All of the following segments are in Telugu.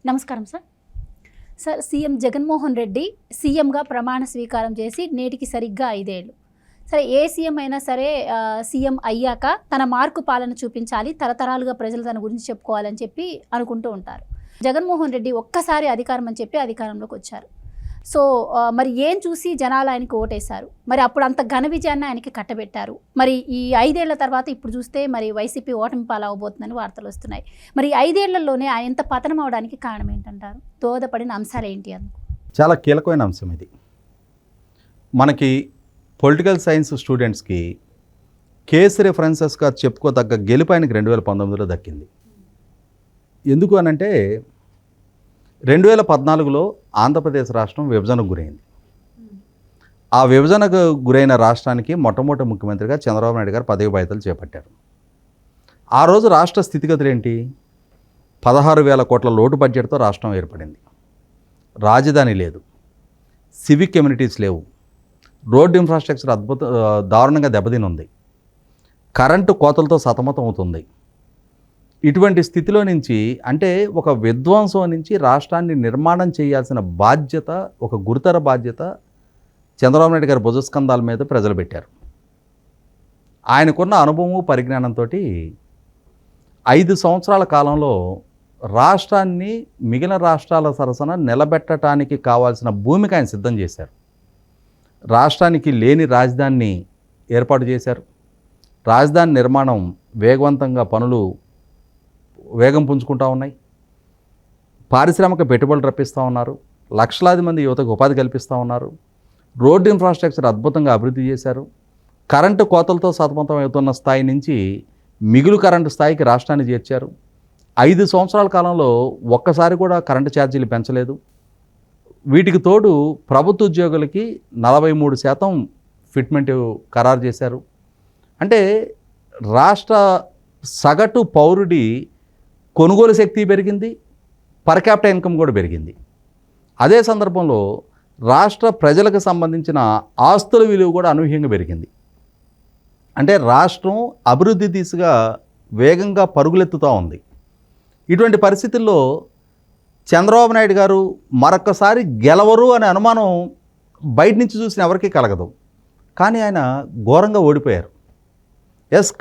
నమస్కారం sir. Sir, CM Jaganmohan Reddy సీఎంగా ప్రమాణ స్వీకారం చేసి నేటికి సరిగ్గా 5 ఏళ్ళు. సరే, ఏ సీఎం అయినా సరే సీఎం అయ్యాక తన మార్కు పాలన చూపించాలి, తరతరాలుగా ప్రజలు తన గురించి చెప్పుకోవాలని చెప్పి అనుకుంటూ ఉంటారు. జగన్మోహన్ రెడ్డి ఒక్కసారి అధికారం అని చెప్పి అధికారంలోకి వచ్చారు. సో మరి ఏం చూసి జనాలు ఆయనకి ఓటేశారు? మరి అప్పుడు అంత ఘన విజయాన్ని ఆయనకి కట్టబెట్టారు. మరి ఈ 5 ఏళ్ల తర్వాత ఇప్పుడు చూస్తే మరి వైసీపీ ఓటమి పాలవబోతుందని వార్తలు వస్తున్నాయి. మరి 5 ఏళ్లలోనే ఆయన ఎంత పతనం అవడానికి కారణం ఏంటంటారు? దోహదపడిన అంశాలు ఏంటి అందుకు? చాలా కీలకమైన అంశం ఇది. మనకి పొలిటికల్ సైన్స్ స్టూడెంట్స్కి కేస్ రెఫరెన్సెస్గా చెప్పుకోదగ్గ గెలుపు ఆయనకి 2019లో దక్కింది. ఎందుకు అనంటే 2014లో ఆంధ్రప్రదేశ్ రాష్ట్రం విభజనకు గురైంది. ఆ విభజనకు గురైన రాష్ట్రానికి మొట్టమొదటి ముఖ్యమంత్రిగా చంద్రబాబు నాయుడు గారు పదవి బాధ్యతలు చేపట్టారు. ఆ రోజు రాష్ట్ర స్థితిగతులు ఏంటి? 16,000 కోట్ల లోటు బడ్జెట్తో రాష్ట్రం ఏర్పడింది. రాజధాని లేదు, సివిక్ కమ్యూనిటీస్ లేవు, రోడ్ ఇన్ఫ్రాస్ట్రక్చర్ దారుణంగా దెబ్బతిని ఉంది, కరెంటు కోతలతో సతమతం అవుతుంది. ఇటువంటి స్థితిలో నుంచి, అంటే ఒక విధ్వంసం నుంచి రాష్ట్రాన్ని నిర్మాణం చేయాల్సిన బాధ్యత, ఒక గురుతర బాధ్యత చంద్రబాబు నాయుడు గారి భుజస్కంధాల మీద ప్రజలు పెట్టారు. ఆయనకున్న అనుభవము పరిజ్ఞానంతో 5 సంవత్సరాల కాలంలో రాష్ట్రాన్ని మిగిలిన రాష్ట్రాల సరసన నిలబెట్టడానికి కావాల్సిన భూమికి ఆయన సిద్ధం చేశారు. రాష్ట్రానికి లేని రాజధానిని ఏర్పాటు చేశారు. రాజధాని నిర్మాణం వేగవంతంగా పనులు వేగం పుంజుకుంటూ ఉన్నాయి. పారిశ్రామిక పెట్టుబడులు రప్పిస్తూ ఉన్నారు. లక్షలాది మంది యువతకు ఉపాధి కల్పిస్తూ ఉన్నారు. రోడ్డు ఇన్ఫ్రాస్ట్రక్చర్ అద్భుతంగా అభివృద్ధి చేశారు. కరెంటు కోతలతో సతమతం అవుతున్న స్థాయి నుంచి మిగులు కరెంటు స్థాయికి రాష్ట్రాన్ని చేర్చారు. 5 సంవత్సరాల కాలంలో ఒక్కసారి కూడా కరెంటు ఛార్జీలు పెంచలేదు. వీటికి తోడు ప్రభుత్వ ఉద్యోగులకి 43% ఫిట్మెంట్ ఖరారు చేశారు. అంటే రాష్ట్ర సగటు పౌరుడి కొనుగోలు శక్తి పెరిగింది, పర్ క్యాపిటల్ ఇన్కమ్ కూడా పెరిగింది. అదే సందర్భంలో రాష్ట్ర ప్రజలకు సంబంధించిన ఆస్తుల విలువ కూడా అనూహ్యంగా పెరిగింది. అంటే రాష్ట్రం అభివృద్ధి దిశగా వేగంగా పరుగులెత్తుతూ ఉంది. ఇటువంటి పరిస్థితుల్లో చంద్రబాబు నాయుడు గారు మరొకసారి గెలవరు అనే అనుమానం బయట నుంచి చూసిన ఎవరికీ కలగదు. కానీ ఆయన ఘోరంగా ఓడిపోయారు.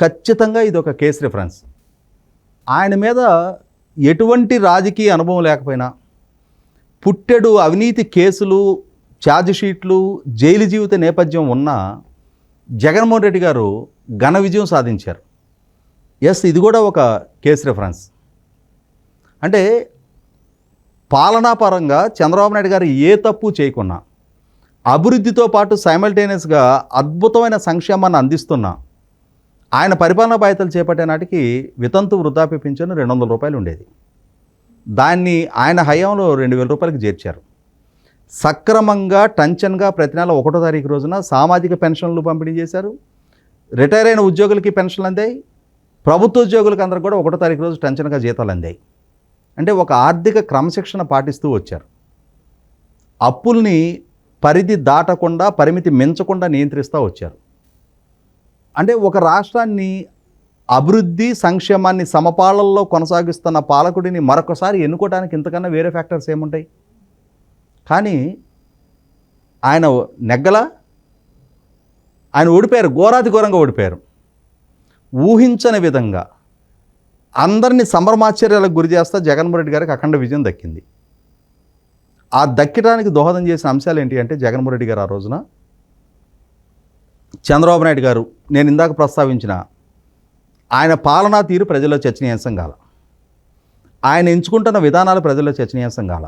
ఖచ్చితంగా ఇది ఒక కేసు రిఫరెన్స్. ఆయన మీద ఎటువంటి రాజకీయ అనుభవం లేకపోయినా, పుట్టెడు అవినీతి కేసులు, ఛార్జ్ షీట్లు, జైలు జీవిత నేపథ్యం ఉన్న జగన్మోహన్ రెడ్డి గారు ఘన విజయం సాధించారు. ఇది కూడా ఒక కేసు రిఫరెన్స్. అంటే పాలనాపరంగా చంద్రబాబు నాయుడు గారు ఏ తప్పు చేయకున్నా, అభివృద్ధితో పాటు సైమల్టేనియస్గా అద్భుతమైన సంక్షేమాన్ని అందిస్తున్నా, ఆయన పరిపాలనా బాధ్యతలు చేపట్టే నాటికి వితంతు వృద్ధాప్య పింఛను 200 రూపాయలు ఉండేది. దాన్ని ఆయన హయాంలో 2,000 రూపాయలకు చేర్చారు. సక్రమంగా టంచన్గా ప్రతి నెల 1వ తారీఖు రోజున సామాజిక పెన్షన్లు పంపిణీ చేశారు. రిటైర్ అయిన ఉద్యోగులకి పెన్షన్లు అందాయి. ప్రభుత్వ ఉద్యోగులకు అందరూ కూడా 1వ తారీఖు రోజు టంచన్గా జీతాలు అందాయి. అంటే ఒక ఆర్థిక క్రమశిక్షణ పాటిస్తూ వచ్చారు. అప్పుల్ని పరిధి దాటకుండా, పరిమితి మించకుండా నియంత్రిస్తూ వచ్చారు. అంటే ఒక రాష్ట్రాన్ని అభివృద్ధి సంక్షేమాన్ని సమపాలనలో కొనసాగిస్తున్న పాలకుడిని మరొకసారి ఎన్నుకోవడానికి ఇంతకన్నా వేరే ఫ్యాక్టర్స్ ఏముంటాయి? కానీ ఆయన ఆయన ఓడిపోయారు, ఘోరాతి ఘోరంగా ఓడిపోయారు. ఊహించని విధంగా అందరినీ సంభ్రమాశ్చర్యాలకు గురి చేస్తా జగన్మోహన్ రెడ్డి గారికి అఖండ విజయం దక్కింది. ఆ దక్కడానికి దోహదం చేసిన అంశాలు ఏంటి అంటే, జగన్మోహన్ రెడ్డి గారు ఆ రోజున చంద్రబాబు నాయుడు గారు, నేను ఇందాక ప్రస్తావించిన ఆయన పాలనా తీరు ప్రజల్లో చర్చనీయాంశం కాల, ఆయన ఎంచుకుంటున్న విధానాలు ప్రజల్లో చర్చనీయాంశం కాల,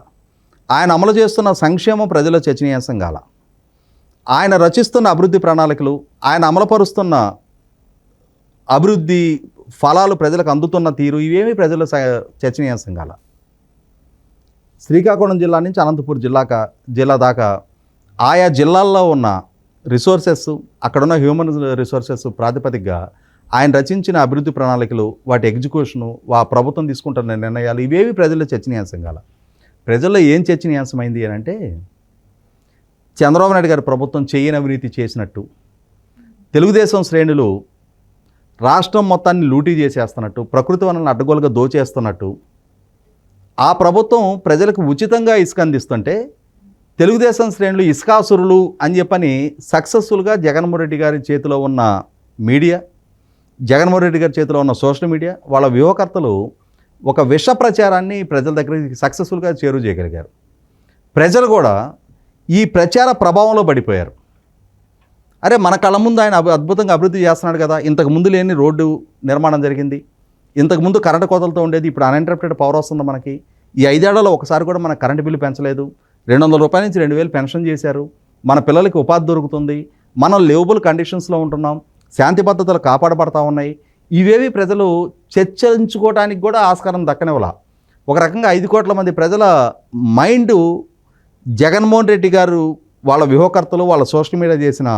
ఆయన అమలు చేస్తున్న సంక్షేమం ప్రజల్లో చర్చనీయాంశం కాల, ఆయన రచిస్తున్న అభివృద్ధి ప్రణాళికలు, ఆయన అమలుపరుస్తున్న అభివృద్ధి ఫలాలు ప్రజలకు అందుతున్న తీరు, ఇవేమీ ప్రజల్లో చర్చనీయాంశం కాల. శ్రీకాకుళం జిల్లా నుంచి అనంతపూర్ జిల్లా దాకా ఆయా జిల్లాల్లో ఉన్న రిసోర్సెస్, అక్కడున్న హ్యూమన్ రిసోర్సెస్ ప్రాతిపదికగా ఆయన రచించిన అభివృద్ధి ప్రణాళికలు, వాటి ఎగ్జిక్యూషను, ప్రభుత్వం తీసుకుంటున్న నిర్ణయాలు, ఇవేవి ప్రజల్లో చర్చనీయాంశం కాల. ప్రజల్లో ఏం చర్చనీయాంశమైంది అని అంటే, చంద్రబాబు నాయుడు గారి ప్రభుత్వం చేయని అవినీతి చేసినట్టు, తెలుగుదేశం శ్రేణులు రాష్ట్రం మొత్తాన్ని లూటీ చేసేస్తున్నట్టు, ప్రకృతి వనరులను అడ్డగోలుగా దోచేస్తున్నట్టు, ఆ ప్రభుత్వం ప్రజలకు ఉచితంగా ఇసుక అందిస్తుంటే తెలుగుదేశం శ్రేణులు ఇసుకాసురులు అని చెప్పని సక్సెస్ఫుల్గా జగన్మోహన్ రెడ్డి గారి చేతిలో ఉన్న మీడియా, జగన్మోహన్ రెడ్డి గారి చేతిలో ఉన్న సోషల్ మీడియా, వాళ్ళ వ్యూహకర్తలు ఒక విష ప్రచారాన్ని ప్రజల దగ్గరికి సక్సెస్ఫుల్గా చేరువ చేయగలిగారు. ప్రజలు కూడా ఈ ప్రచార ప్రభావంలో పడిపోయారు. అరే మన కళ్ళ ముందు ఆయన అద్భుతంగా అభివృద్ధి చేస్తున్నాడు కదా, ఇంతకు ముందు లేని రోడ్డు నిర్మాణం జరిగింది, ఇంతకుముందు కరెంటు కోతలతో ఉండేది, ఇప్పుడు అన్ఇంటరప్టెడ్ పవర్ వస్తుంది మనకి, ఈ 5 ఏళ్లలో ఒకసారి కూడా మన కరెంటు బిల్లు పెంచలేదు, 200 రూపాయల నుంచి 2000 పెన్షన్ చేశారు, మన పిల్లలకి ఉపాధి దొరుకుతుంది, మనం లివబుల్ కండిషన్స్లో ఉంటున్నాం, శాంతి భద్రతలు కాపాడబడతా ఉన్నాయి. ఇవేవి ప్రజలు చర్చించుకోవడానికి కూడా ఆస్కారం దక్కనివ్వాల. ఒక రకంగా 5 కోట్ల మంది ప్రజల మైండ్ జగన్మోహన్ రెడ్డి గారు వాళ్ళ వ్యూహకర్తలు వాళ్ళ సోషల్ మీడియా చేసిన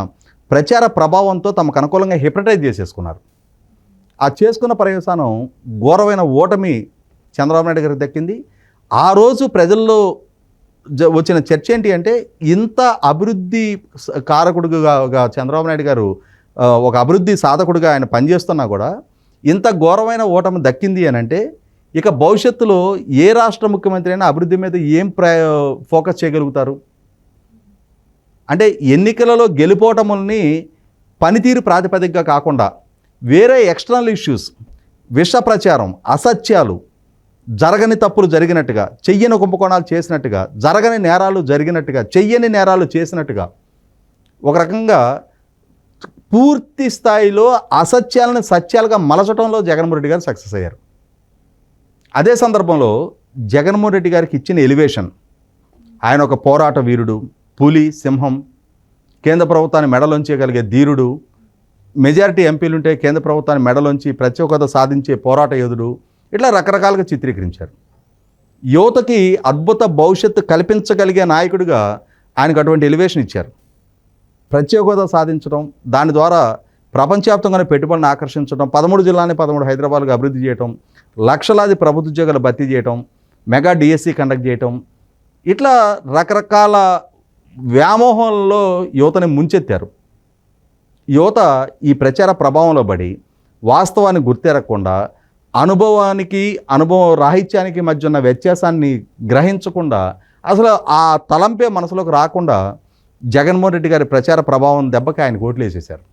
ప్రచార ప్రభావంతో తమకు అనుకూలంగా హిప్నటైజ్ చేసేసుకున్నారు. ఆ చేసుకున్న పర్యవసానం ఘోరమైన ఓటమి చంద్రబాబు నాయుడు గారికి దక్కింది. ఆ రోజు ప్రజల్లో వచ్చిన చర్చ ఏంటి అంటే, ఇంత అభివృద్ధి కారకుడుగా చంద్రబాబు నాయుడు గారు ఒక అభివృద్ధి సాధకుడిగా ఆయన పనిచేస్తున్నా కూడా ఇంత ఘోరమైన ఓటమి దక్కింది అని అంటే, ఇక భవిష్యత్తులో ఏ రాష్ట్ర ముఖ్యమంత్రి అయినా అభివృద్ధి మీద ఏం ఫోకస్ చేయగలుగుతారు అంటే, ఎన్నికలలో గెలుపోటముల్ని పనితీరు ప్రాతిపదికగా కాకుండా వేరే ఎక్స్టర్నల్ ఇష్యూస్, విష ప్రచారం, అసత్యాలు, జరగని తప్పులు జరిగినట్టుగా, చెయ్యని కుంభకోణాలు చేసినట్టుగా, జరగని నేరాలు జరిగినట్టుగా, చెయ్యని నేరాలు చేసినట్టుగా, ఒక రకంగా పూర్తి స్థాయిలో అసత్యాలను సత్యాలుగా మలచడంలో జగన్మోహన్ రెడ్డి గారు సక్సెస్ అయ్యారు. అదే సందర్భంలో జగన్మోహన్ రెడ్డి గారికి ఇచ్చిన ఎలివేషన్, ఆయన ఒక పోరాట వీరుడు, పులి, సింహం, కేంద్ర ప్రభుత్వాన్ని మెడలోంచేయగలిగే ధీరుడు, మెజారిటీ ఎంపీలుంటే కేంద్ర ప్రభుత్వాన్ని మెడలోంచి ప్రత్యేక హోదా సాధించే పోరాట యోధుడు, ఇట్లా రకరకాలుగా చిత్రీకరించారు. యువతకి అద్భుత భవిష్యత్తు కల్పించగలిగే నాయకుడిగా ఆయనకు అటువంటి ఎలివేషన్ ఇచ్చారు. ప్రత్యేక హోదా సాధించడం, దాని ద్వారా ప్రపంచవ్యాప్తంగానే పెట్టుబడులను ఆకర్షించడం, 13 జిల్లాని 13 హైదరాబాద్గా అభివృద్ధి చేయడం, లక్షలాది ప్రభుత్వ ఉద్యోగాలు భర్తీ చేయడం, మెగా డిఎస్సి కండక్ట్ చేయటం, ఇట్లా రకరకాల వ్యామోహంలో యువతని ముంచెత్తారు. యువత ఈ ప్రచార ప్రభావంలో పడి వాస్తవాన్ని గుర్తెరగకుండా, అనుభవం రాహిత్యానికి మధ్య ఉన్న వ్యత్యాసాన్ని గ్రహించకుండా, అసలు ఆ తలంపే మనసులోకి రాకుండా జగన్మోహన్ రెడ్డి గారి ప్రచార ప్రభావం దెబ్బకి ఆయన ఓట్లు వేసేశారు.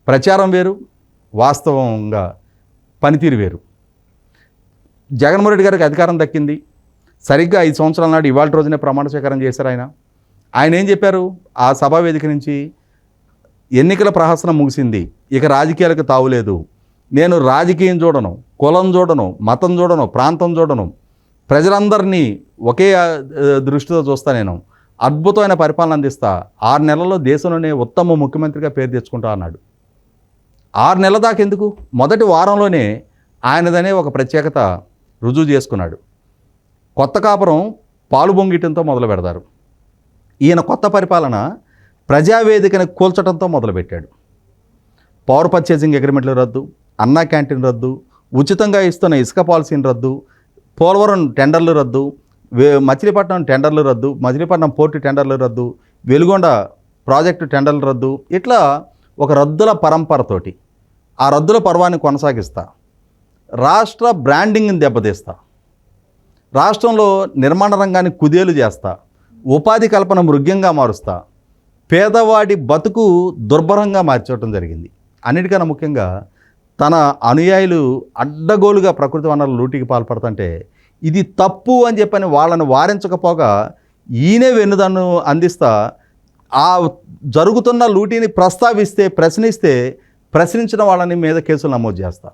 ప్రచారం వేరు, వాస్తవంగా పనితీరు వేరు. జగన్మోహన్ రెడ్డి గారికి అధికారం దక్కింది, సరిగ్గా 5 సంవత్సరాల నాడు ఇవాళ రోజునే ప్రమాణ స్వీకారం చేశారు. ఆయన ఏం చెప్పారు ఆ సభా వేదిక నుంచి, ఎన్నికల ప్రహసనం ముగిసింది, ఇక రాజకీయాలకు తావులేదు, నేను రాజకీయం చూడను, కులం చూడను, మతం చూడను, ప్రాంతం చూడను, ప్రజలందరినీ ఒకే దృష్టితో చూస్తా, నేను అద్భుతమైన పరిపాలన అందిస్తా, 6 నెలల్లో దేశంలోనే ఉత్తమ ముఖ్యమంత్రిగా పేరు తెచ్చుకుంటా అన్నాడు. 6 నెలల దాకా ఎందుకు, మొదటి వారంలోనే ఆయనదనే ఒక ప్రత్యేకత రుజువు చేసుకున్నాడు. కొత్త కాపురం పాలు బొంగిటంతో మొదలు పెడతారు. ఈయన కొత్త పరిపాలన ప్రజావేదికను కూల్చడంతో మొదలుపెట్టాడు. పవర్ పర్చేసింగ్ అగ్రిమెంట్లు రద్దు, అన్నా క్యాంటీన్ రద్దు, ఉచితంగా ఇస్తున్న ఇసుక పాలసీని రద్దు, పోలవరం టెండర్లు రద్దు, మచిలీపట్నం టెండర్లు రద్దు, మచిలీపట్నం పోర్టు టెండర్లు రద్దు, వెలుగొండ ప్రాజెక్టు టెండర్లు రద్దు, ఇట్లా ఒక రద్దుల పరంపరతోటి ఆ రద్దుల పర్వాన్ని కొనసాగిస్తా, రాష్ట్ర బ్రాండింగ్ని దెబ్బతీస్తా, రాష్ట్రంలో నిర్మాణ రంగాన్ని కుదేలు చేస్తా, ఉపాధి కల్పన మృగ్యంగా మారుస్తా, పేదవాడి బతుకు దుర్భరంగా మార్చడం జరిగింది. అన్నిటికన్నా ముఖ్యంగా తన అనుయాయులు అడ్డగోలుగా ప్రకృతి వనరుల లూటీకి పాల్పడుతుంటే ఇది తప్పు అని చెప్పని వాళ్ళని వారించకపోగా ఈయనే వెన్నుదన్ను అందిస్తా, ఆ జరుగుతున్న లూటీని ప్రశ్నించిన వాళ్ళని మీద కేసులు నమోదు చేస్తా.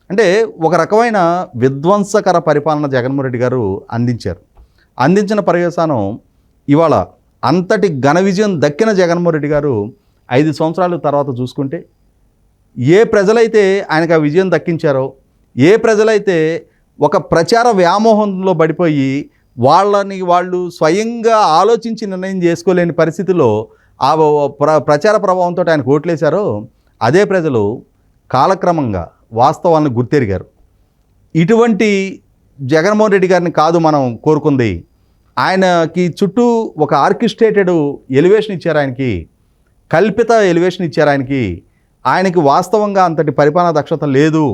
అంటే ఒక రకమైన విధ్వంసకర పరిపాలన జగన్మోహన్ రెడ్డి గారు అందించిన పర్యవసానం ఇవాళ అంతటి ఘన విజయం దక్కిన జగన్మోహన్ రెడ్డి గారు 5 సంవత్సరాల తర్వాత చూసుకుంటే, ఏ ప్రజలైతే ఆయనకు ఆ విజయం దక్కించారో, ఏ ప్రజలైతే ఒక ప్రచార వ్యామోహంలో పడిపోయి వాళ్ళు స్వయంగా ఆలోచించి నిర్ణయం చేసుకోలేని పరిస్థితిలో ఆ ప్రచార ప్రభావంతో ఆయనకు ఓట్లేశారో, అదే ప్రజలు కాలక్రమంగా వాస్తవాలను గుర్తెరిగారు. ఇటువంటి జగన్మోహన్ రెడ్డి గారిని కాదు మనం కోరుకుంది, ఆయనకి చుట్టూ ఒక ఆర్కెస్ట్రేటెడ్ ఎలివేషన్ ఇచ్చారు, ఆయనకి కల్పిత ఎలివేషన్ ఇచ్చారు, ఆయనకి వాస్తవంగా అంతటి పరిపాలనా దక్షత లేదు,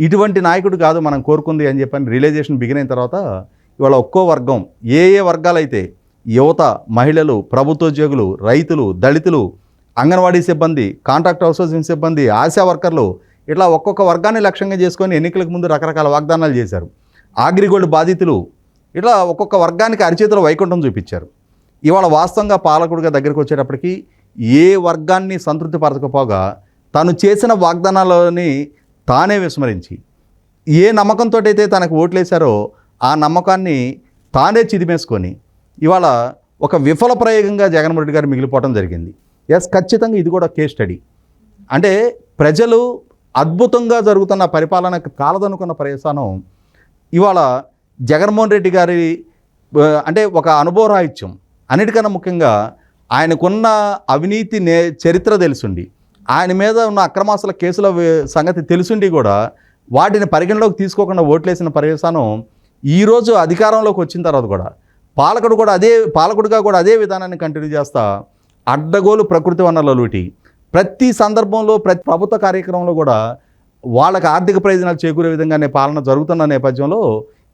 ఇటువంటి నాయకుడు కాదు మనం కోరుకుంది అని చెప్పని రియలైజేషన్ బిగిన్ అయిన తర్వాత ఇవాళ ఒక్కో వర్గం ఏ వర్గాలైతే యువత, మహిళలు, ప్రభుత్వోద్యోగులు, రైతులు, దళితులు, అంగన్వాడీ సిబ్బంది, కాంట్రాక్ట్ అవుట్సోర్సింగ్ సిబ్బంది, ఆశా వర్కర్లు, ఇట్లా ఒక్కొక్క వర్గాన్ని లక్ష్యంగా చేసుకొని ఎన్నికలకు ముందు రకరకాల వాగ్దానాలు చేశారు. అగ్రిగోల్డ్ బాధితులు, ఇట్లా ఒక్కొక్క వర్గానికి అరిచేతుల వైకుంఠం చూపించారు. ఇవాళ వాస్తవంగా పాలకుడిగా దగ్గరికి వచ్చేటప్పటికి ఏ వర్గాన్ని సంతృప్తి పరచకపోగా తను చేసిన వాగ్దానాలని తానే విస్మరించి ఏ నమ్మకంతో అయితే తనకు ఓట్లేశారో ఆ నమ్మకాన్ని తానే చిదిమేసుకొని ఇవాళ ఒక విఫల ప్రయోగంగా జగన్మోహన్ రెడ్డి గారు మిగిలిపోవడం జరిగింది. ఎస్, ఖచ్చితంగా ఇది కూడా కేస్ స్టడీ. అంటే ప్రజలు అద్భుతంగా జరుగుతున్న పరిపాలనకు కాలదనుకున్న ప్రయత్నం ఇవాళ జగన్మోహన్ రెడ్డి గారి అంటే ఒక అనుభవరాహిత్యం, అన్నిటికన్నా ముఖ్యంగా ఆయనకున్న అవినీతి చరిత్ర తెలుసుండి, ఆయన మీద ఉన్న అక్రమాస్తుల కేసుల సంగతి తెలుసుండి కూడా వాటిని పరిగణలోకి తీసుకోకుండా ఓట్లేసిన పర్యవసానం ఈరోజు అధికారంలోకి వచ్చిన తర్వాత కూడా పాలకుడిగా కూడా అదే విధానాన్ని కంటిన్యూ చేస్తా అడ్డగోలు ప్రకృతి వనరుల లూటి, ప్రతి సందర్భంలో ప్రతి ప్రభుత్వ కార్యక్రమంలో కూడా వాళ్ళకి ఆర్థిక ప్రయోజనాలు చేకూరే విధంగానే పాలన జరుగుతున్న నేపథ్యంలో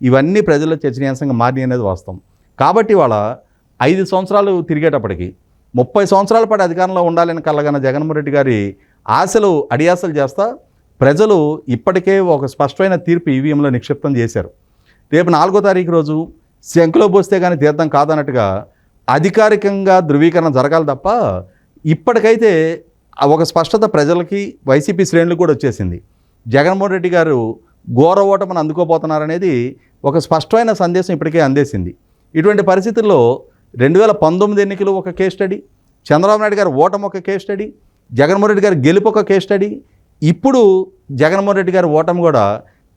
ఇవన్నీ ప్రజల్లో చర్చనీయాంశంగా మారి అనేది వాస్తవం. కాబట్టి వాళ్ళ 5 సంవత్సరాలు తిరిగేటప్పటికి 30 సంవత్సరాల పాటు అధికారంలో ఉండాలని కలగన్న జగన్మోహన్ రెడ్డి గారి ఆశలు అడియాసలు చేస్తా ప్రజలు ఇప్పటికే ఒక స్పష్టమైన తీర్పు ఈవీఎంలో నిక్షిప్తం చేశారు. రేపు 4వ తారీఖు రోజు శంకులో పోస్తే కానీ తీర్థం కాదన్నట్టుగా అధికారికంగా ధృవీకరణ జరగాలి తప్ప ఇప్పటికైతే ఒక స్పష్టత ప్రజలకి, వైసీపీ శ్రేణులకు కూడా వచ్చేసింది. జగన్మోహన్ రెడ్డి గారు ఘోర ఓటమిని అందుకోబోతున్నారనేది ఒక స్పష్టమైన సందేశం ఇప్పటికే అందేసింది. ఇటువంటి పరిస్థితుల్లో 2019 ఎన్నికలు ఒక కేస్ స్టడీ, చంద్రబాబు నాయుడు గారు ఓటమి ఒక కేస్ స్టడీ, జగన్మోహన్ రెడ్డి గారు గెలుపు ఒక కేస్ స్టడీ, ఇప్పుడు జగన్మోహన్ రెడ్డి గారి ఓటమి కూడా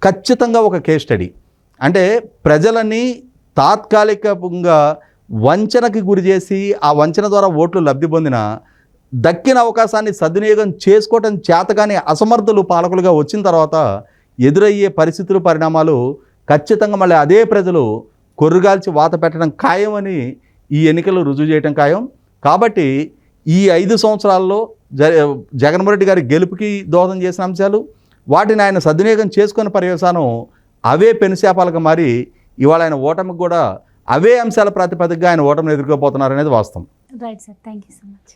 ఖచ్చితంగా ఒక కేస్ స్టడీ. అంటే ప్రజలని తాత్కాలికంగా వంచనకి గురి చేసి ఆ వంచన ద్వారా ఓట్లు లబ్ధి పొందిన దక్కిన అవకాశాన్ని సద్వినియోగం చేసుకోవటం చేతగాని అసమర్థులు పాలకులుగా వచ్చిన తర్వాత ఎదురయ్యే పరిస్థితులు, పరిణామాలు ఖచ్చితంగా మళ్ళీ అదే ప్రజలు కొర్రుగాల్చి వాత పెట్టడం ఖాయమని ఈ ఎన్నికలు రుజువు చేయడం ఖాయం. కాబట్టి ఈ 5 సంవత్సరాల్లో జగన్మోహన్ రెడ్డి గారి గెలుపుకి దోహదం చేసిన అంశాలు, వాటిని ఆయన సద్వినియోగం చేసుకునే పర్యవసానం అవే పెనుశాపాలుగా మారి ఇవాళ ఆయన ఓటమికి కూడా అవే అంశాల ప్రాతిపదికగా ఆయన ఓటమిని ఎదుర్కోబోతున్నారనేది వాస్తవం. Right sir, thank you so much.